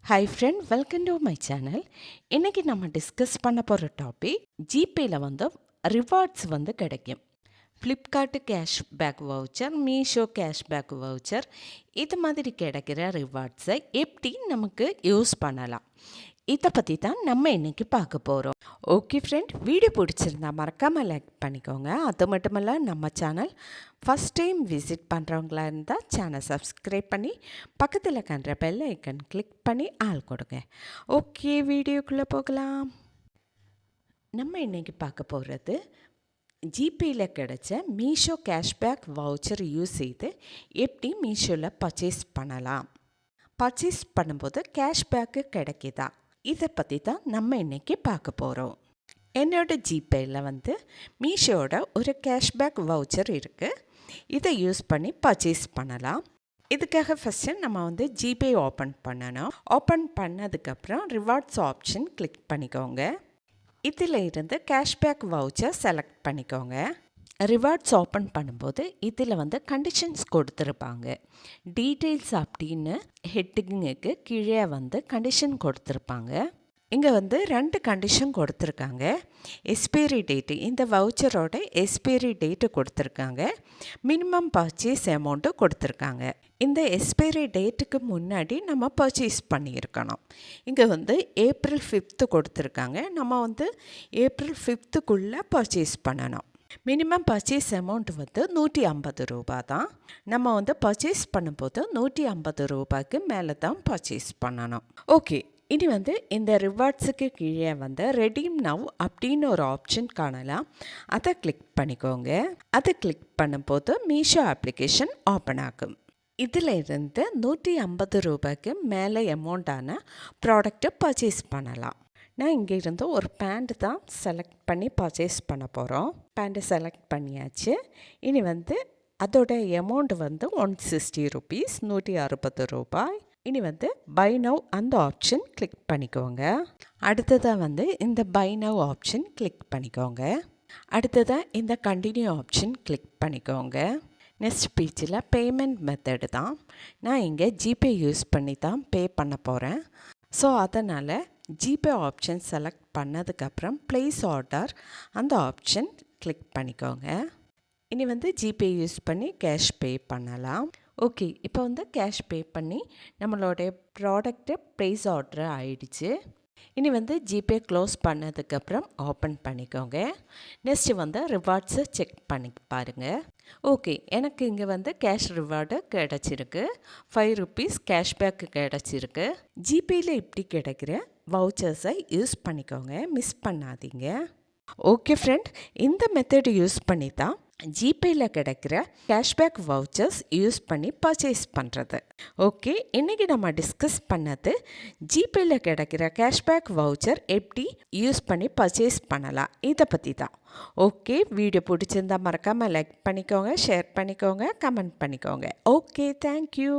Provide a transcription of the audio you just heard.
Hi friend, welcome to my channel. இன்றைக்கி நம்ம discuss பண்ண போகிற டாபிக், ஜிபேயில் ரிவார்ட்ஸ் கிடைக்கும். Flipkart cashback voucher, Meesho cashback voucher, இது மாதிரி கிடைக்கிற ரிவார்ட்ஸை எப்படி நமக்கு யூஸ் பண்ணலாம், இதை பற்றி தான் நம்ம இன்றைக்கி பார்க்க போகிறோம். ஓகே ஃப்ரெண்ட், வீடியோ பிடிச்சிருந்தா மறக்காமல் லைக் பண்ணிக்கோங்க. அது மட்டும் இல்லை, நம்ம சேனல் ஃபஸ்ட் டைம் விசிட் பண்ணுறவங்களா இருந்தால் சேனல் சப்ஸ்கிரைப் பண்ணி பக்கத்தில் கண்ட பெல் ஐக்கன் கிளிக் பண்ணி ஆள் கொடுங்க. ஓகே, வீடியோக்குள்ளே போகலாம். நம்ம இன்றைக்கி பார்க்க போகிறது, ஜிபேயில் கிடைச்ச மீஷோ கேஷ்பேக் வவுச்சர் யூஸ் செய்து எப்படி மீஷோவில் பர்ச்சேஸ் பண்ணலாம், பர்ச்சேஸ் பண்ணும்போது கேஷ்பேக்கு கிடைக்குதா, இதை பற்றி தான் நம்ம இன்றைக்கி பார்க்க போகிறோம். என்னோடய ஜிபேயில் மீஷோட ஒரு கேஷ்பேக் வவுச்சர் இருக்குது. இதை யூஸ் பண்ணி பர்ச்சேஸ் பண்ணலாம். இதுக்காக ஃபஸ்ட்டு நம்ம ஜிபே ஓப்பன் பண்ணணும். ஓப்பன் பண்ணதுக்கப்புறம் ரிவார்ட்ஸ் ஆப்ஷன் கிளிக் பண்ணிக்கோங்க. இதில் இருந்து கேஷ்பேக் வவுச்சர் செலக்ட் பண்ணிக்கோங்க. ரிவார்ட்ஸ் ஓப்பன் பண்ணும்போது இதில் கண்டிஷன்ஸ் கொடுத்துருப்பாங்க. டீட்டெயில்ஸ் அப்படின்னு ஹெட்டிங்குக்கு கீழே கண்டிஷன் கொடுத்துருப்பாங்க. இங்கே 2 கண்டிஷன் கொடுத்துருக்காங்க. எக்ஸ்பைரி டேட்டு, இந்த வவுச்சரோட எக்ஸ்பைரி டேட்டு கொடுத்துருக்காங்க. மினிமம் பர்ச்சேஸ் அமௌண்ட்டு கொடுத்துருக்காங்க. இந்த எக்ஸ்பைரி டேட்டுக்கு முன்னாடி நம்ம பர்ச்சேஸ் பண்ணியிருக்கணும். இங்கே ஏப்ரல் 5 கொடுத்துருக்காங்க. நம்ம ஏப்ரல் 5க்குள்ளே பர்ச்சேஸ் பண்ணணும். மினிமம் பர்ச்சேஸ் அமௌண்ட் 150 ரூபா தான். நம்ம பர்ச்சேஸ் பண்ணும்போது 150 ரூபாய்க்கு மேலே தான் பர்ச்சேஸ் பண்ணணும். ஓகே, இனி இந்த ரிவார்ட்ஸுக்கு கீழே ரெடீம் நவ் அப்படின்னு ஒரு ஆப்ஷன் காணலாம். அதை கிளிக் பண்ணிக்கோங்க. அதை கிளிக் பண்ணும்போது மீஷோ அப்ளிகேஷன் ஓப்பன் ஆகும். இதில் இருந்து 150 ரூபாய்க்கு மேலே அமௌண்ட்டான ப்ராடக்டை பர்ச்சேஸ் பண்ணலாம். நான் இங்கே இருந்து ஒரு பேண்ட் தான் செலக்ட் பண்ணி பர்ச்சேஸ் பண்ண போகிறோம். பேண்ட்டை செலக்ட் பண்ணியாச்சு. இனி அதோட அமௌண்ட் 160 ருபீஸ், 160 ரூபாய். இனி பை நவ் அந்த ஆப்ஷன் கிளிக் பண்ணிக்கோங்க. அடுத்ததாக இந்த பை நவ் ஆப்ஷன் கிளிக் பண்ணிக்கோங்க. அடுத்ததாக இந்த கண்டினியூ ஆப்ஷன் கிளிக் பண்ணிக்கோங்க. நெக்ஸ்ட் பேஜில் பேமெண்ட் மெத்தடு தான். நான் இங்கே ஜிபே யூஸ் பண்ணி தான் பே பண்ண போகிறேன். ஸோ அதனால் ஜிபே ஆப்ஷன் செலக்ட் பண்ணதுக்கப்புறம் ப்ளேஸ் ஆர்டர் அந்த ஆப்ஷன் கிளிக் பண்ணிக்கோங்க. இனி ஜிபே யூஸ் பண்ணி கேஷ் பே பண்ணலாம். ஓகே, இப்போ கேஷ் பே பண்ணி நம்மளோடைய ப்ராடக்ட்டு ப்ளேஸ் ஆர்டர் ஆயிடுச்சு. இனி ஜிபே க்ளோஸ் பண்ணதுக்கப்புறம் ஓப்பன் பண்ணிக்கோங்க. நெக்ஸ்ட்டு ரிவார்ட்ஸை செக் பண்ணி பாருங்கள். ஓகே, எனக்கு இங்கே கேஷ் ரிவார்டு கிடச்சிருக்கு. 5 ருபீஸ் கேஷ்பேக்கு கிடச்சிருக்கு. ஜிபேயில் இப்படி கிடைக்கிற வவுச்சர்ஸை யூஸ் பண்ணிக்கோங்க, மிஸ் பண்ணாதீங்க. ஓகே ஃப்ரெண்ட், இந்த மெத்தடு யூஸ் பண்ணி தான் ஜிபேயில் கிடைக்கிற கேஷ்பேக் வவுச்சர்ஸ் யூஸ் பண்ணி பர்ச்சேஸ் பண்ணுறது. ஓகே, இன்றைக்கி நம்ம டிஸ்கஸ் பண்ணது ஜிபேயில் கிடைக்கிற கேஷ்பேக் வவுச்சர் எப்படி யூஸ் பண்ணி பர்ச்சேஸ் பண்ணலாம், இதை பற்றி தான். ஓகே, வீடியோ பிடிச்சிருந்தால் மறக்காமல் லைக் பண்ணிக்கோங்க, ஷேர் பண்ணிக்கோங்க, கமெண்ட் பண்ணிக்கோங்க. Okay, thank you.